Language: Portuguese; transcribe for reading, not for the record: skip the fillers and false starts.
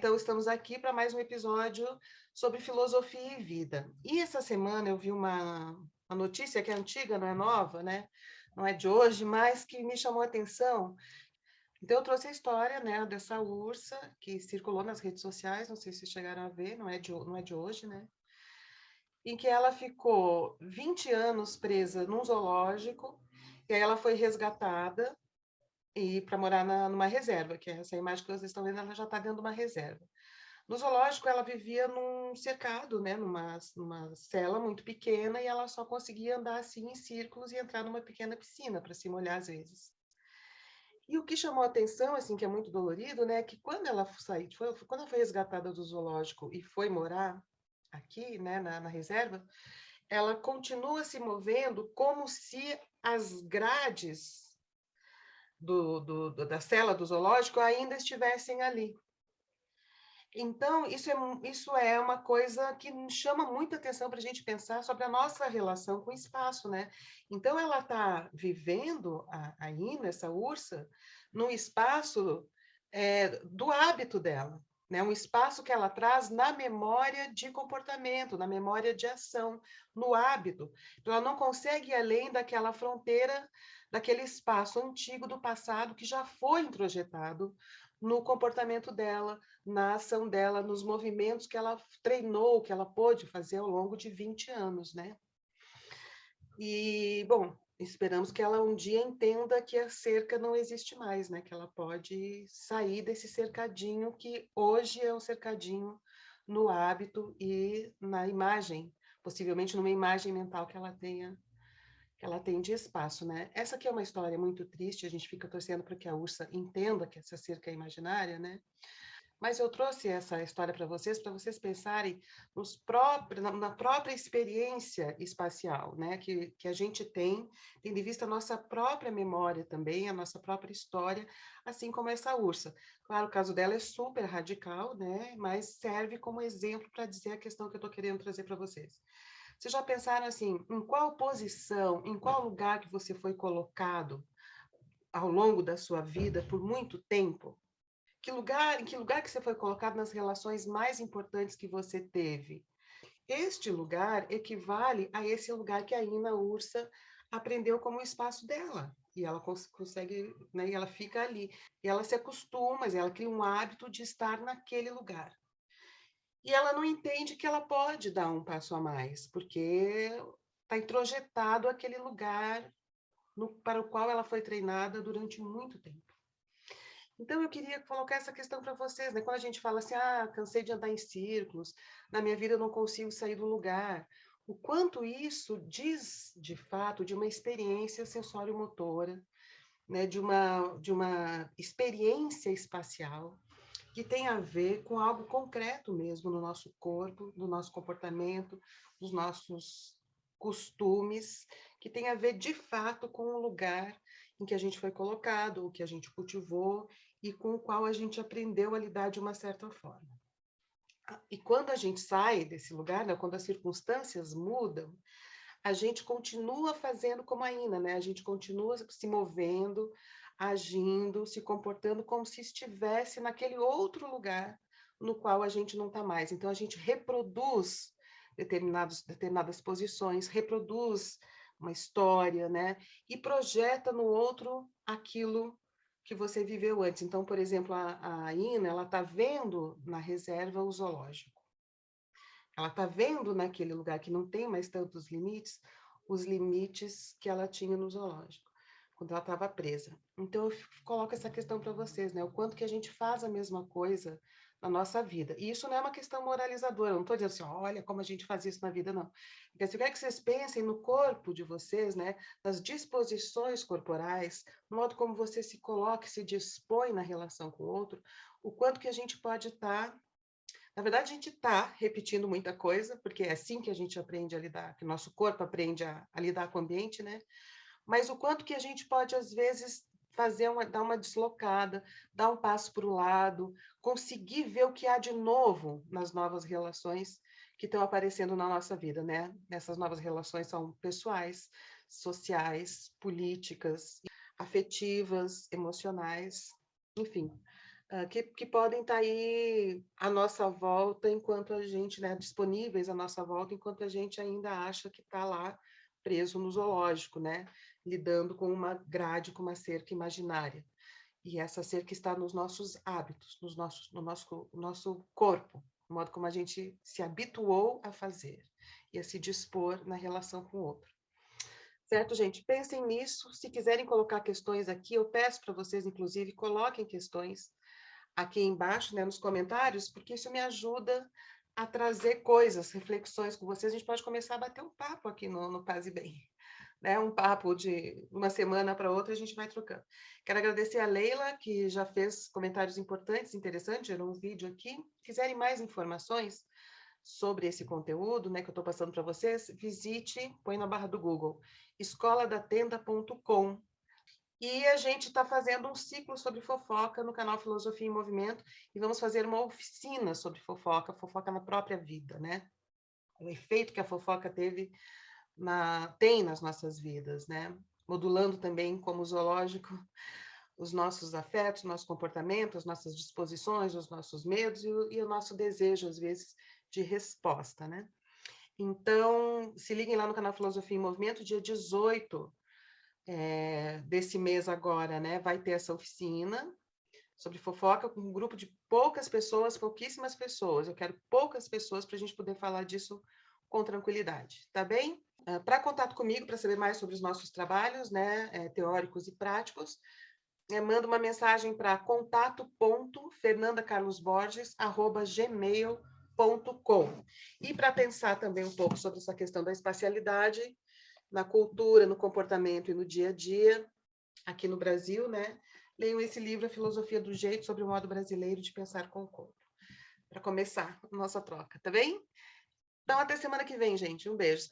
Então, estamos aqui para mais um episódio sobre filosofia e vida. E essa semana eu vi uma notícia que é antiga, não é nova, né? Não é de hoje, mas que me chamou a atenção. Então, eu trouxe a história, né, dessa ursa que circulou nas redes sociais, não sei se vocês chegaram a ver, não é de hoje, né? Em que ela ficou 20 anos presa num zoológico, e aí ela foi resgatada e para morar numa reserva, que é essa imagem que vocês estão vendo, ela já está dentro de uma reserva. No zoológico, ela vivia num cercado, né, numa cela muito pequena, e ela só conseguia andar assim em círculos e entrar numa pequena piscina para se molhar às vezes. E o que chamou a atenção, assim, que é muito dolorido, né, é que quando ela saiu, quando ela foi resgatada do zoológico e foi morar aqui, né, na reserva, ela continua se movendo como se as grades da cela do zoológico ainda estivessem ali. Então, isso é uma coisa que chama muita atenção para a gente pensar sobre a nossa relação com o espaço, né? Então, ela está vivendo, a Ina, essa ursa, num espaço do hábito dela, né? Um espaço que ela traz na memória de comportamento, na memória de ação, no hábito. Então, ela não consegue ir além daquela fronteira, daquele espaço antigo do passado que já foi introjetado no comportamento dela, na ação dela, nos movimentos que ela treinou, que ela pôde fazer ao longo de 20 anos, né? E, bom, esperamos que ela um dia entenda que a cerca não existe mais, né? Que ela pode sair desse cercadinho que hoje é um cercadinho no hábito e na imagem, possivelmente numa imagem mental que ela tem de espaço, né? Essa aqui é uma história muito triste, a gente fica torcendo para que a ursa entenda que essa cerca é imaginária, né? Mas eu trouxe essa história para vocês pensarem na própria experiência espacial, né? Que a gente tem, tendo em vista a nossa própria memória também, a nossa própria história, assim como essa ursa. Claro, o caso dela é super radical, né? Mas serve como exemplo para dizer a questão que eu estou querendo trazer para vocês. Vocês já pensaram assim, em qual posição, em qual lugar que você foi colocado ao longo da sua vida por muito tempo? Em que lugar que você foi colocado nas relações mais importantes que você teve? Este lugar equivale a esse lugar que a Ina Ursa aprendeu como o espaço dela. E ela consegue, né, e ela fica ali. E ela se acostuma, mas ela cria um hábito de estar naquele lugar. E ela não entende que ela pode dar um passo a mais, porque está introjetado aquele lugar para o qual ela foi treinada durante muito tempo. Então, eu queria colocar essa questão para vocês, né? Quando a gente fala assim, cansei de andar em círculos, na minha vida eu não consigo sair do lugar. O quanto isso diz, de fato, de uma experiência sensório-motora, né? De uma experiência espacial que tem a ver com algo concreto mesmo no nosso corpo, no nosso comportamento, nos nossos costumes, que tem a ver de fato com o lugar em que a gente foi colocado, o que a gente cultivou e com o qual a gente aprendeu a lidar de uma certa forma. E quando a gente sai desse lugar, né, quando as circunstâncias mudam, a gente continua fazendo como a Ina, né? A gente continua se movendo, agindo, se comportando como se estivesse naquele outro lugar no qual a gente não está mais. Então, a gente reproduz determinadas posições, reproduz uma história, né? E projeta no outro aquilo que você viveu antes. Então, por exemplo, a Ina, ela está vendo na reserva o zoológico. Ela está vendo naquele lugar que não tem mais tantos limites, os limites que ela tinha no zoológico, quando ela estava presa. Então, eu coloco essa questão para vocês, né? O quanto que a gente faz a mesma coisa na nossa vida. E isso não é uma questão moralizadora, eu não estou dizendo assim, olha como a gente faz isso na vida, não. Porque assim, eu quero que vocês pensem no corpo de vocês, né? Nas disposições corporais, no modo como você se coloca, se dispõe na relação com o outro, o quanto que a gente pode estar na verdade, a gente está repetindo muita coisa, porque é assim que a gente aprende a lidar, que o nosso corpo aprende a lidar com o ambiente, né? Mas o quanto que a gente pode, às vezes, dar uma deslocada, dar um passo para o lado, conseguir ver o que há de novo nas novas relações que estão aparecendo na nossa vida, né? Essas novas relações são pessoais, sociais, políticas, afetivas, emocionais, enfim. que podem estar aí à nossa volta enquanto a gente, né, disponíveis à nossa volta, enquanto a gente ainda acha que está lá preso no zoológico, né, lidando com uma grade, com uma cerca imaginária. E essa cerca está nos nossos hábitos, no nosso corpo, o modo como a gente se habituou a fazer e a se dispor na relação com o outro. Certo, gente? Pensem nisso. Se quiserem colocar questões aqui, eu peço para vocês, inclusive, coloquem questões aqui embaixo, né, nos comentários, porque isso me ajuda a trazer coisas, reflexões com vocês. A gente pode começar a bater um papo aqui no Paz e Bem, né? Um papo de uma semana para outra, a gente vai trocando. Quero agradecer a Leila, que já fez comentários importantes, interessantes, gerou um vídeo aqui. Se quiserem mais informações sobre esse conteúdo, né, que eu estou passando para vocês, visite, põe na barra do Google, escoladatenda.com. E a gente está fazendo um ciclo sobre fofoca no canal Filosofia em Movimento e vamos fazer uma oficina sobre fofoca, fofoca na própria vida, né? O efeito que a fofoca tem nas nossas vidas, né? Modulando também, como zoológico, os nossos afetos, nosso comportamento, as nossas disposições, os nossos medos e o nosso desejo, às vezes, de resposta, né? Então, se liguem lá no canal Filosofia em Movimento, dia 18 desse mês agora, né? Vai ter essa oficina sobre fofoca com um grupo de poucas pessoas, pouquíssimas pessoas. Eu quero poucas pessoas para a gente poder falar disso com tranquilidade, tá bem? Para contato comigo, para saber mais sobre os nossos trabalhos, né, teóricos e práticos, manda uma mensagem para contato.fernandacarlosborges@gmail.com. E para pensar também um pouco sobre essa questão da espacialidade na cultura, no comportamento e no dia a dia, aqui no Brasil, né? Leiam esse livro, A Filosofia do Jeito, sobre o modo brasileiro de pensar com o corpo. Para começar a nossa troca, tá bem? Então, até semana que vem, gente. Um beijo.